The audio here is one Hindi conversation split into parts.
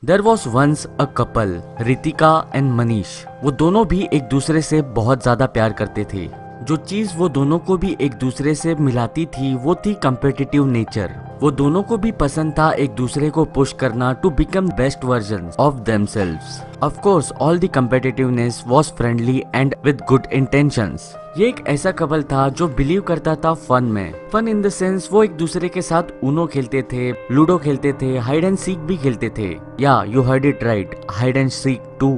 There was once a couple, Ritika and Manish. वो दोनों भी एक दूसरे से बहुत ज्यादा प्यार करते थे। जो चीज वो दोनों को भी एक दूसरे से मिलाती थी वो थी कम्पिटिटिव नेचर। वो दोनों को भी पसंद था एक दूसरे को पुश करना to become best version of themselves. Of course all the competitiveness was friendly and with good intentions. ये एक ऐसा कपल था जो बिलीव करता था फन में। फन इन द सेंस वो एक दूसरे के साथ ऊनो खेलते थे, लूडो खेलते थे, हाइड एंड सीक भी खेलते थे। Yeah you heard it right, hide and seek too.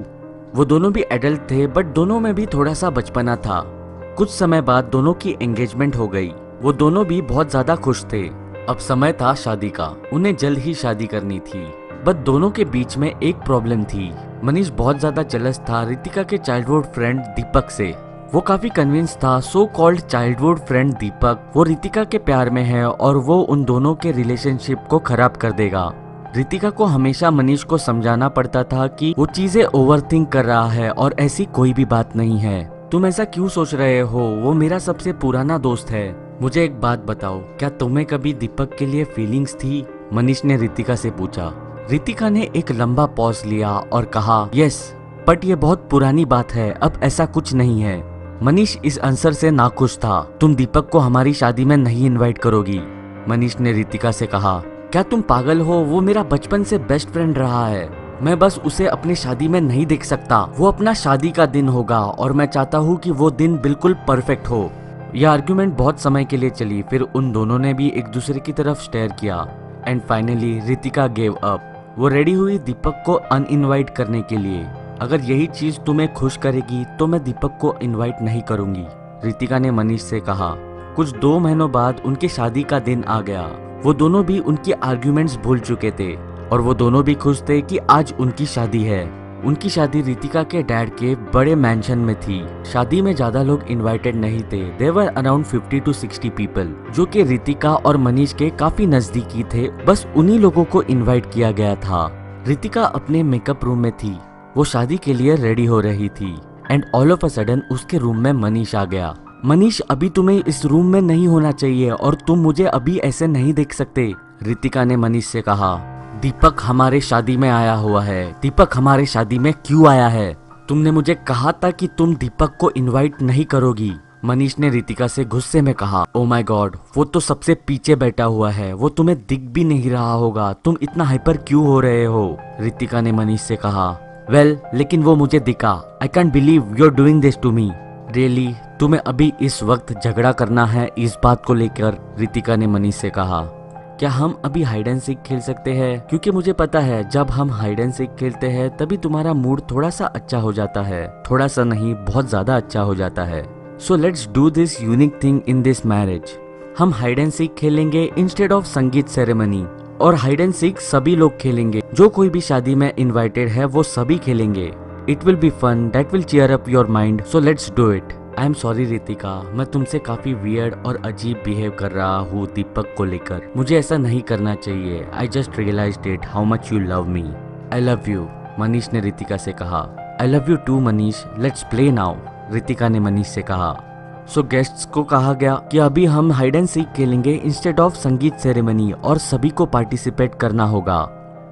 वो दोनों भी एडल्ट थे बट दोनों में भी थोड़ा सा बचपना था। कुछ समय बाद दोनों की एंगेजमेंट हो गई। वो दोनों भी बहुत ज्यादा खुश थे। अब समय था शादी का। उन्हें जल्द ही शादी करनी थी। बट दोनों के बीच में एक प्रॉब्लम थी। मनीष बहुत ज्यादा जेलस था रितिका के चाइल्डहुड फ्रेंड दीपक से। वो काफी कन्विंस था सो कॉल्ड चाइल्डहुड फ्रेंड दीपक वो रितिका के प्यार में है और वो उन दोनों के रिलेशनशिप को खराब कर देगा। रितिका को हमेशा मनीष को समझाना पड़ता था कि वो चीजें ओवरथिंक कर रहा है और ऐसी कोई भी बात नहीं है। तुम ऐसा क्यों सोच रहे हो, वो मेरा सबसे पुराना दोस्त है। मुझे एक बात बताओ, क्या तुम्हें कभी दीपक के लिए फीलिंग्स थी? मनीष ने रितिका से पूछा। रितिका ने एक लंबा पॉज लिया और कहा, यस बट ये बहुत पुरानी बात है, अब ऐसा कुछ नहीं है। मनीष इस आंसर से नाखुश था। तुम दीपक को हमारी शादी में नहीं इनवाइट करोगी? मनीष ने रितिका से कहा। क्या तुम पागल हो? वो मेरा बचपन से बेस्ट फ्रेंड रहा है। मैं बस उसे अपनी शादी में नहीं देख सकता। वो अपना शादी का दिन होगा और मैं चाहता हूँ कि वो दिन बिल्कुल परफेक्ट हो। यह आर्ग्यूमेंट बहुत समय के लिए चली। फिर उन दोनों ने भी एक दूसरे की तरफ स्टेयर किया and finally Ritika gave up. वो रेडी हुई दीपक को अनइनवाइट करने के लिए। अगर यही चीज तुम्हें खुश करेगी तो मैं दीपक को इनवाइट नहीं करूंगी, रितिका ने मनीष से कहा। कुछ 2 महीनों बाद उनकी शादी का दिन आ गया। वो दोनों भी उनकी आर्ग्यूमेंट्स भूल चुके थे और वो दोनों भी खुश थे कि आज उनकी शादी है। उनकी शादी रितिका के डैड के बड़े मैंशन में थी। शादी में ज्यादा लोग इनवाइटेड नहीं थे। There were around 50 to 60 people जो कि रितिका और मनीष के काफी नजदीकी थे। बस उन्हीं लोगों को इनवाइट किया गया था। रितिका अपने मेकअप रूम में थी। वो शादी के लिए रेडी हो रही थी and all of a sudden उसके रूम में मनीष आ गया। मनीष, अभी तुम्हें इस रूम में नहीं होना चाहिए और तुम मुझे अभी ऐसे नहीं देख सकते, रितिका ने मनीष से कहा। दीपक हमारे शादी में आया हुआ है। दीपक हमारे शादी में क्यों आया है? तुमने मुझे कहा था कि तुम दीपक को इनवाइट नहीं करोगी, मनीष ने रितिका से गुस्से में कहा। ओ माय गॉड, वो तो सबसे पीछे बैठा हुआ है। वो तुम्हें दिख भी नहीं रहा होगा। तुम इतना हाइपर क्यों हो रहे हो? रितिका ने मनीष से कहा। वेल, लेकिन वो मुझे दिखा। I can't believe you are doing this to me. Really? तुम्हें अभी इस वक्त झगड़ा करना है इस बात को लेकर? रितिका ने मनीष से कहा। क्या हम अभी हाइड एंड सीक खेल सकते हैं? क्योंकि मुझे पता है जब हम हाइड एंड सीक खेलते हैं तभी तुम्हारा मूड थोड़ा सा अच्छा हो जाता है। थोड़ा सा नहीं, बहुत ज्यादा अच्छा हो जाता है। सो let's do this unique thing in this marriage. हम हाइड एंड सीक खेलेंगे इंस्टेड ऑफ संगीत सेरेमनी। और हाइड एंड सीक सभी लोग खेलेंगे। जो कोई भी शादी में इन्वाइटेड है वो सभी खेलेंगे। It will be fun, that will cheer up your mind, so let's do it. I am sorry Ritika, मैं तुमसे काफी वियर्ड और अजीब बिहेव कर रहा हूँ दीपक को लेकर। मुझे ऐसा नहीं करना चाहिए। I just realized it how much you love me. I love you, Manish ने रितिका से कहा। I love you too Manish, let's play now, Ritika ने मनीष से कहा। सो गेस्ट्स को कहा गया कि अभी हम हाइड एंड सीक खेलेंगे इंस्टेड ऑफ संगीत सेरेमनी और सभी को पार्टिसिपेट करना होगा।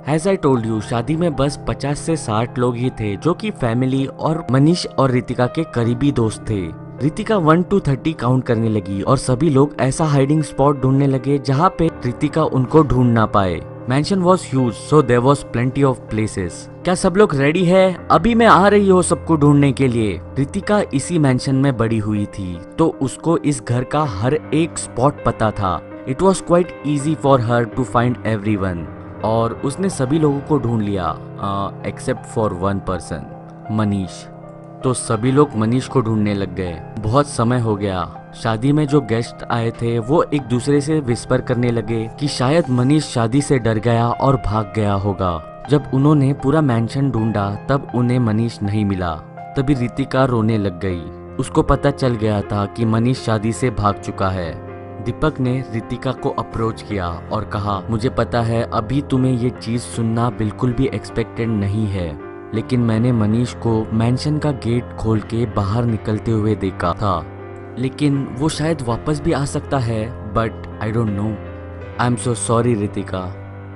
एज आई टोल्ड यू, शादी में बस 50 से 60 लोग ही थे जो कि फैमिली और मनीष और रितिका के करीबी दोस्त थे। रितिका 1 to 30 काउंट करने लगी और सभी लोग ऐसा हाइडिंग स्पॉट ढूंढने लगे जहाँ पे रितिका उनको ढूंढ ना पाए। Mansion was huge so there was plenty of places. क्या सब लोग रेडी है? अभी मैं आ रही हूँ सबको ढूंढने के लिए। रितिका इसी मैंशन में बड़ी हुई थी तो उसको इस घर का हर एक स्पॉट पता था। It was quite easy for her to find everyone. और उसने सभी लोगों को ढूंढ लिया except for one person, Manish. तो सभी लोग मनीष को ढूंढने लग गए। बहुत समय हो गया। शादी में जो गेस्ट आए थे वो एक दूसरे से विस्पर करने लगे कि शायद मनीष शादी से डर गया और भाग गया होगा। जब उन्होंने पूरा मैंशन ढूंढा तब उन्हें मनीष नहीं मिला। तभी रितिका रोने लग गई। उसको पता चल गया था कि मनीष शादी से भाग चुका है। दीपक ने रितिका को अप्रोच किया और कहा, मुझे पता है अभी तुम्हें ये चीज सुनना बिल्कुल भी एक्सपेक्टेड नहीं है, लेकिन मैंने मनीष को मैंशन का गेट खोल के बाहर निकलते हुए देखा था। लेकिन वो शायद वापस भी आ सकता है, but I don't know. I am so sorry Ritika.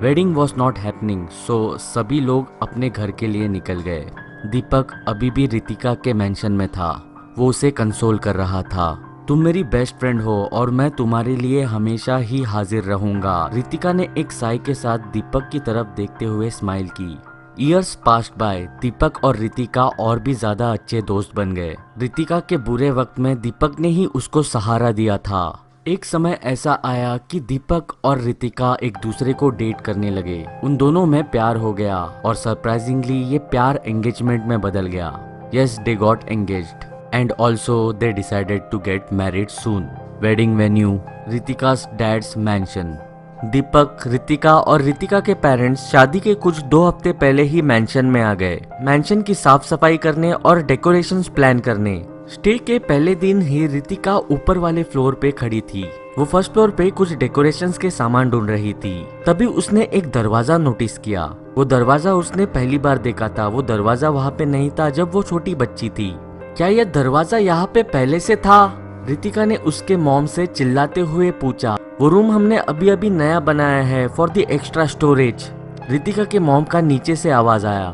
Wedding was not happening, so सभी लोग अपने घर के लिए निकल गए। दीपक अभी भी रितिका के मेंशन में था। वो उसे कंसोल कर रहा था। तुम मेरी बेस्ट फ्रेंड हो और मैं तुम्हारे लिए हमेशा ही हाजिर रहूंगा। रितिका ने एक साई के साथ दीपक की तरफ देखते हुए स्माइल की। ईयर्स पास्ड बाय, दीपक और रितिका और भी ज्यादा अच्छे दोस्त बन गए। रितिका के बुरे वक्त में दीपक ने ही उसको सहारा दिया था। एक समय ऐसा आया कि दीपक और रितिका एक दूसरे को डेट करने लगे। उन दोनों में प्यार हो गया और सरप्राइजिंगली ये प्यार एंगेजमेंट में बदल गया। Yes, they got engaged and also they decided to get married soon. Wedding venue, Ritika's dad's mansion. Deepak, Ritika और रितिका के पेरेंट्स शादी के कुछ 2 हफ्ते पहले ही मैंशन में आ गए। मैंशन की साफ सफाई करने और डेकोरेशंस प्लान करने। स्टे के पहले दिन ही रितिका ऊपर वाले फ्लोर पे खड़ी थी। वो फर्स्ट फ्लोर पे कुछ डेकोरेशंस के सामान ढूंढ रही थी। तभी उसने एक दरवाजा नोटिस किया। वो दरवाजा उसने पहली बार देखा था। वो दरवाजा वहाँ पे नहीं था जब वो छोटी बच्ची थी। क्या यह दरवाजा यहाँ पे पहले से था? रितिका ने उसके मॉम से चिल्लाते हुए पूछा। वो रूम हमने अभी अभी नया बनाया है for the extra storage. Ritika के मॉम का नीचे से आवाज आया।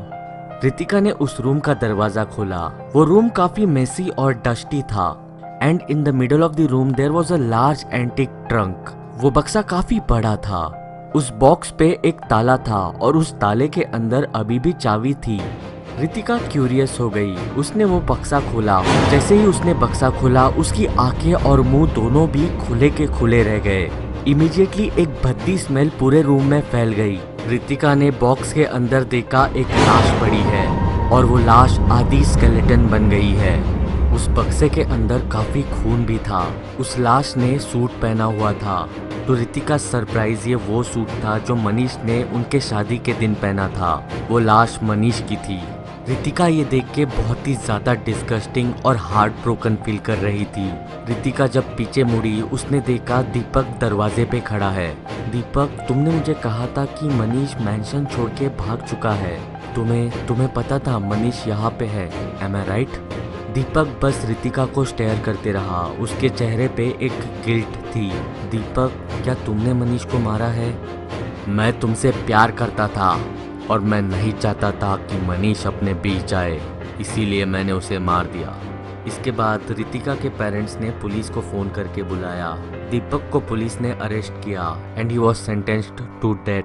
रितिका ने उस रूम का दरवाजा खोला। वो रूम काफी मेसी और डस्टी था and in the middle of the room there was a large antique trunk. वो बक्सा काफी बड़ा था। उस बॉक्स पे एक ताला था और उस ताले के अंदर अभी भी चाबी थी। रितिका क्यूरियस हो गई। उसने वो बक्सा खोला। जैसे ही उसने बक्सा खोला, उसकी आंखें और मुंह दोनों भी खुले के खुले रह गए। इमीडिएटली एक भद्दी स्मेल पूरे रूम में फैल गई। रितिका ने बॉक्स के अंदर देखा एक लाश पड़ी है और वो लाश आधी स्केलेटन बन गई है। उस बक्से के अंदर काफी खून भी था। उस लाश ने सूट पहना हुआ था। तो रितिका सरप्राइज, ये वो सूट था जो मनीष ने उनके शादी के दिन पहना था। वो लाश मनीष की थी। रितिका ये देख के बहुत ही ज्यादा डिस्गस्टिंग और हार्ट ब्रोकन फील कर रही थी। रितिका जब पीछे मुड़ी, उसने देखा दीपक दरवाजे पे खड़ा है। दीपक, तुमने मुझे कहा था कि मनीष मैंशन छोड़ के भाग चुका है। तुम्हें पता था मनीष यहाँ पे है, एम आई राइट? दीपक बस रितिका को स्टेयर करते रहा। उसके चेहरे पे एक गिल्ट थी। दीपक, क्या तुमने मनीष को मारा है? मैं तुमसे प्यार करता था और मैं नहीं चाहता था कि मनीष अपने बीच आए, इसीलिए मैंने उसे मार दिया। इसके बाद रितिका के पेरेंट्स ने पुलिस को फोन करके बुलाया। दीपक को पुलिस ने अरेस्ट किया and he was sentenced to death.